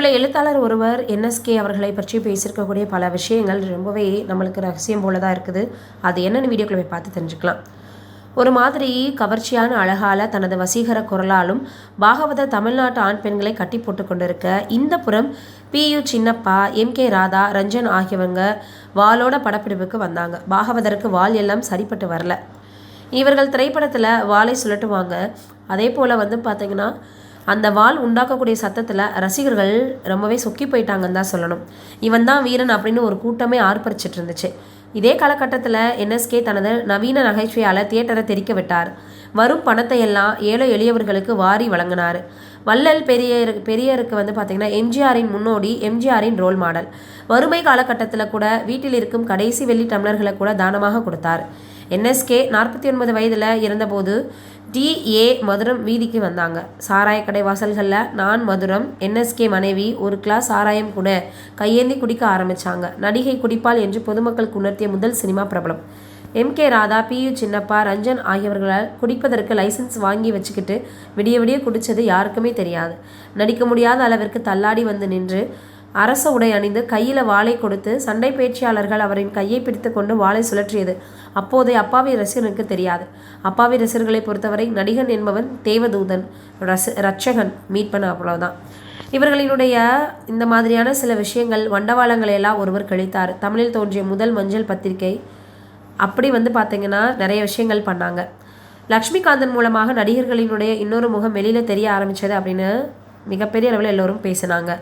பிரபல எழுத்தாளர் ஒருவர் என்எஸ்கே அவர்களை பற்றி பேசியிருக்கக்கூடிய பல விஷயங்கள் ரொம்பவே நம்மளுக்கு ரகசியம் போல தான் இருக்குது. அது என்னென்னு வீடியோக்களை போய் பார்த்து தெரிஞ்சுக்கலாம். ஒரு மாதிரி கவர்ச்சியான அழகால தனது வசீகர குரலாலும் பாகவத தமிழ்நாட்டு ஆண் பெண்களை கட்டி போட்டு கொண்டிருக்க, இந்த புறம் PU சின்னப்பா, MK ராதா, ரஞ்சன் ஆகியவங்க வாளோட படப்பிடிப்புக்கு வந்தாங்க. பாகவதற்கு வாள் எல்லாம் சரிப்பட்டு வரல. இவர்கள் திரைப்படத்தில் வாளை சுழட்டுவாங்க. அதே போல் பார்த்தீங்கன்னா அந்த வாள் உண்டாக்கக்கூடிய சத்தத்தில் ரசிகர்கள் ரொம்பவே சொக்கி போயிட்டாங்கன்னு தான் சொல்லணும். இவன் தான் வீரன் அப்படின்னு ஒரு கூட்டமே ஆர்ப்பரிச்சிட்டு இருந்துச்சு. இதே காலகட்டத்தில் NSK தனது நவீன நகைச்சுவையால் தியேட்டரை தெரிக்க விட்டார். வரும் பணத்தை எல்லாம் ஏழை எளியவர்களுக்கு வாரி வழங்கினார். வள்ளல் பெரியருக்கு பார்த்திங்கன்னா எம்ஜிஆரின் முன்னோடி, எம்ஜிஆரின் ரோல் மாடல். வறுமை காலகட்டத்தில் கூட வீட்டில் இருக்கும் கடைசி வெள்ளி டம்ளர்களை கூட தானமாக கொடுத்தார். NSK 49 வயதில் இருந்தபோது DA மதுரம் வீதிக்கு வந்தாங்க. சாராய கடை வாசல்களில் நான் மதுரம், NSK மனைவி ஒரு கிளாஸ் சாராயம் கூட கையேந்தி குடிக்க ஆரம்பித்தாங்க. நடிகை குடிப்பாள் என்று பொதுமக்களுக்கு உணர்த்திய முதல் சினிமா பிரபலம். MK ராதா, PU சின்னப்பா, ரஞ்சன் ஆகியவர்களால் குடிப்பதற்கு லைசன்ஸ் வாங்கி வச்சுக்கிட்டு விடிய விடிய குடித்தது யாருக்குமே தெரியாது. நடிக்க முடியாத அளவிற்கு தள்ளாடி வந்து நின்று அரச உடை அணிந்து கையில் வாளை கொடுத்து சண்டை பயிற்சியாளர்கள் அவரின் கையை பிடித்து கொண்டு வாளை சுழற்றியது அப்போதைய அப்பாவி ரசிகனுக்கு தெரியாது. அப்பாவி ரசிகர்களை பொறுத்தவரை நடிகன் என்பவன் தேவதூதன், ரட்சகன், மீட்பன், அவ்வளவுதான். இவர்களினுடைய இந்த மாதிரியான சில விஷயங்கள் வண்டவாளங்களை எல்லாம் ஒருவர் கழித்தார். தமிழில் தோன்றிய முதல் மஞ்சள் பத்திரிகை அப்படி பார்த்தீங்கன்னா நிறைய விஷயங்கள் பண்ணாங்க. லக்ஷ்மிகாந்தன் மூலமாக நடிகர்களினுடைய இன்னொரு முகம் வெளியில் தெரிய ஆரம்பித்தது அப்படின்னு மிகப்பெரிய அளவில் எல்லோரும் பேசினாங்க.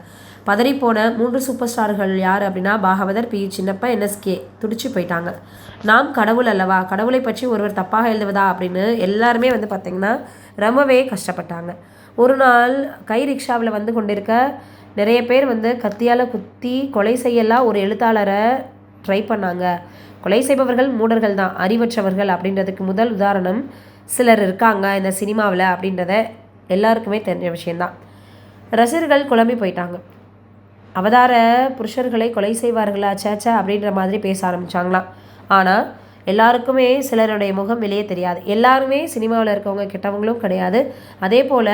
பதறிப்போன 3 சூப்பர் ஸ்டார்கள் யார் அப்படின்னா பாகவதர், PU சின்னப்பா, NSK துடிச்சு போயிட்டாங்க. நாம் கடவுள் அல்லவா, கடவுளை பற்றி ஒருவர் தப்பாக எழுதுவதா அப்படின்னு எல்லாருமே பார்த்திங்கன்னா ரொம்பவே கஷ்டப்பட்டாங்க. ஒரு நாள் கை ரிக்ஷாவில் கொண்டிருக்க நிறைய பேர் கத்தியால் குத்தி கொலை செய்யலாம் ஒரு எழுத்தாளரை ட்ரை பண்ணாங்க. கொலை செய்பவர்கள் மூடர்கள் தான், அறிவற்றவர்கள் அப்படின்றதுக்கு முதல் உதாரணம் சிலர் இருக்காங்க இந்த சினிமாவில் அப்படின்றத எல்லாருக்குமே தெரிஞ்ச விஷயந்தான். ரசிகர்கள் குழம்பி போயிட்டாங்க. அவதார புருஷர்களை கொலை செய்வார்களா சேச்சா அப்படின்ற மாதிரி பேச ஆரம்பித்தாங்களாம். ஆனால் எல்லாருக்குமே சிலருடைய முகம் வெளியே தெரியாது. எல்லாருமே சினிமாவில் இருக்கவங்க கெட்டவங்களும் கிடையாது. அதே போல்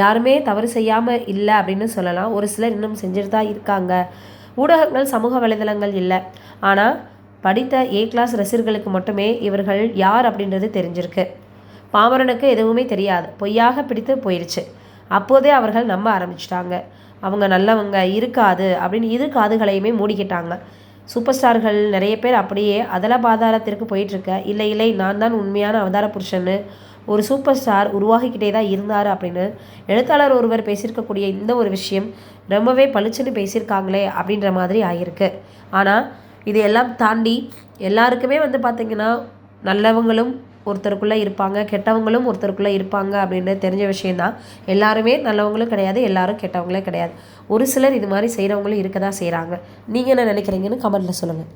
யாருமே தவறு செய்யாமல் இல்லை அப்படின்னு சொல்லலாம். ஒரு சிலர் இன்னும் செஞ்சுட்டு தான் இருக்காங்க. ஊடகங்கள், சமூக வலைதளங்கள் இல்லை. ஆனால் படித்த A கிளாஸ் ரசிகர்களுக்கு மட்டுமே இவர்கள் யார் அப்படின்றது தெரிஞ்சிருக்கு. பாமரனுக்கு எதுவுமே தெரியாது. பொய்யாக பிடித்து போயிடுச்சு. அப்போதே அவர்கள் நம்ப ஆரம்பிச்சிட்டாங்க. அவங்க நல்லவங்க இருக்காது அப்படின்னு இரு காதுகளையுமே மூடிக்கிட்டாங்க. சூப்பர் ஸ்டார்கள் நிறைய பேர் அப்படியே அதல பாதாளத்திற்கு போயிட்டுருக்க, இல்லை நான் தான் உண்மையான அவதார புருஷன்னு ஒரு சூப்பர் ஸ்டார் உருவாகிக்கிட்டே தான் இருந்தார் அப்படின்னு எழுத்தாளர் ஒருவர் பேசியிருக்கக்கூடிய இந்த ஒரு விஷயம் ரொம்பவே பளிச்சுன்னு பேசியிருக்காங்களே அப்படின்ற மாதிரி ஆகியிருக்கு. ஆனால் இது எல்லாம் தாண்டி எல்லாருக்குமே பார்த்திங்கன்னா நல்லவங்களும் ஒருத்தருக்குள்ளே இருப்பாங்க, கெட்டவங்களும் ஒருத்தருக்குள்ளே இருப்பாங்க அப்படின்னு தெரிஞ்ச விஷயந்தான். எல்லாருமே நல்லவங்களும் கிடையாது, எல்லாரும் கெட்டவங்களே கிடையாது. ஒரு சிலர் இது மாதிரி செய்கிறவங்களும் இருக்க தான் செய்கிறாங்க. நீங்கள் என்ன நினைக்கிறீங்கன்னு கமெண்ட்டில் சொல்லுங்கள்.